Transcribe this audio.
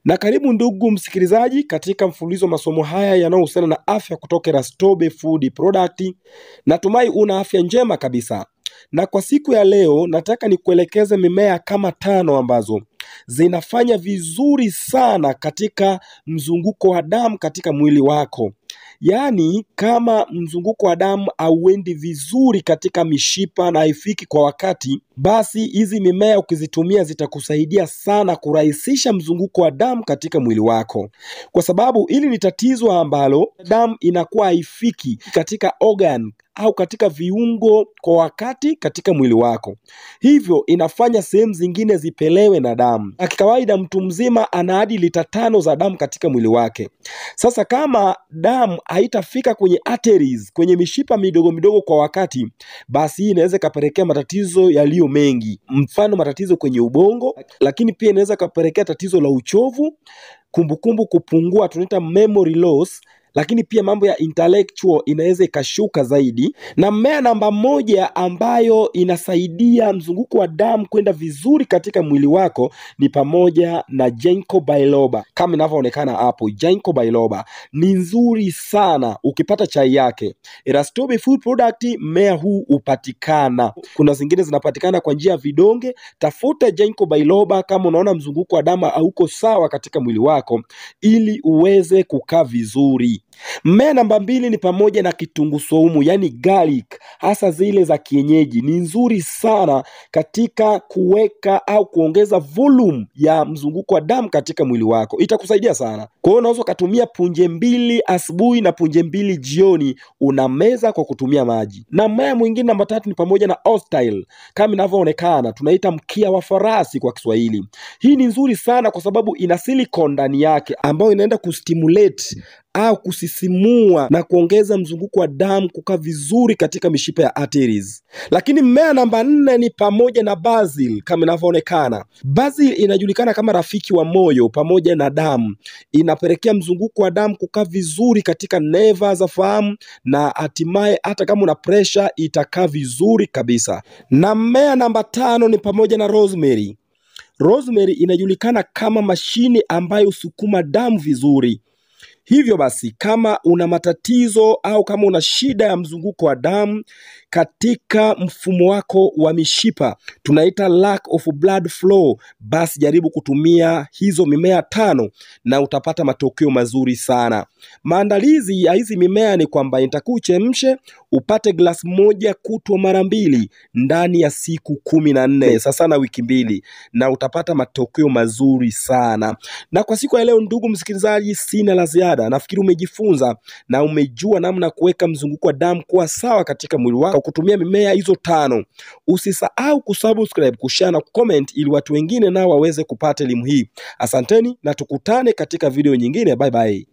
Na karibu ndugu msikilizaji katika mfululizo wa masomo haya yanayohusiana na afya kutoka Rastobe Food Product. Natumai una afya njema kabisa. Na kwa siku ya leo nataka nikuelekeze mimea kama 5 ambazo zinafanya vizuri sana katika mzunguko wa damu katika mwili wako. Yaani kama mzunguko wa damu hauendi vizuri katika mishipa na haifiki kwa wakati, basi hizi mimea ukizitumia zitakusaidia sana kurahisisha mzunguko wa damu katika mwili wako. Kwa sababu hili ni tatizo ambalo damu inakuwa haifiki katika organ au katika viungo kwa wakati katika mwili wako. Hivyo inafanya sehemu zingine zipelewe na damu. Na kikawaida mtu mzima ana hadi lita 5 za damu katika mwili wake. Sasa kama damu haitafika kwenye arteries, kwenye mishipa midogo midogo kwa wakati, basi hii inaweza kapelekea matatizo yaliyo mengi. Mfano matatizo kwenye ubongo, lakini pia inaweza kapelekea tatizo la uchovu, kumbukumbu kupungua, tunaita memory loss, lakini pia mambo ya intellectual inaweza ikashuka zaidi. Na mmea namba 1 ambayo inasaidia mzunguko wa damu kwenda vizuri katika mwili wako ni pamoja na Ginkgo biloba. Kama inavyoonekana hapo, Ginkgo biloba ni nzuri sana ukipata chai yake. Rastobe Food Product mmea huu upatikana. Kuna zingine zinapatikana kwa njia ya vidonge. Tafuta Ginkgo biloba kama unaona mzunguko wa damu hauko sawa katika mwili wako ili uweze kukaa vizuri. Mmea namba 2 ni pamoja na kitunguu saumu, yani garlic, hasa zile za kienyeji. Ni nzuri sana katika kuweka au kuongeza volume ya mzunguko wa damu katika mwili wako. Itakusaidia sana. Kwa hiyo unaweza kutumia punje 2 asubuhi na punje 2 jioni, unameza kwa kutumia maji. Na mmea mwingine namba 3 ni pamoja na hostile. Kama inavyoonekana, tunaita mkia wa farasi kwa Kiswahili. Hii ni nzuri sana kwa sababu ina silicone ndani yake ambayo inaenda kustimulate au kusisimua na kuongeza mzunguko wa damu kukaa vizuri katika mishipa ya arteries. Lakini mmea namba 4 ni pamoja na basil. Kama inavyoonekana, basil inajulikana kama rafiki wa moyo pamoja na damu. Inapelekea mzunguko wa damu kukaa vizuri katika neva za fahamu, na hatimaye hata kama una pressure itakaa vizuri kabisa. Na mmea namba 5 ni pamoja na rosemary. Rosemary inajulikana kama mashine ambayo husukuma damu vizuri. Hivyo basi kama una matatizo au kama una shida ya mzunguko wa damu katika mfumo wako wa mishipa, tunaita lack of blood flow, basi jaribu kutumia hizo mimea 5 na utapata matokeo mazuri sana. Maandalizi ya hizi mimea ni kwamba nitakuwa uchemshe, upate glasi 1 kutwa mara 2 ndani ya siku 14, sasa na wiki 2, na utapata matokeo mazuri sana. Na kwa siku ya leo ndugu msikilizaji, sina la ziada. Nafikiri umejifunza na umejua namna kuweka mzunguko wa damu kuwa sawa katika mwili wako kutumia mimea hizo 5. Usisahau kusubscribe, kushare na comment ili watu wengine nao waweze kupata elimu hii. Asanteni na tukutane katika video nyingine. Bye bye.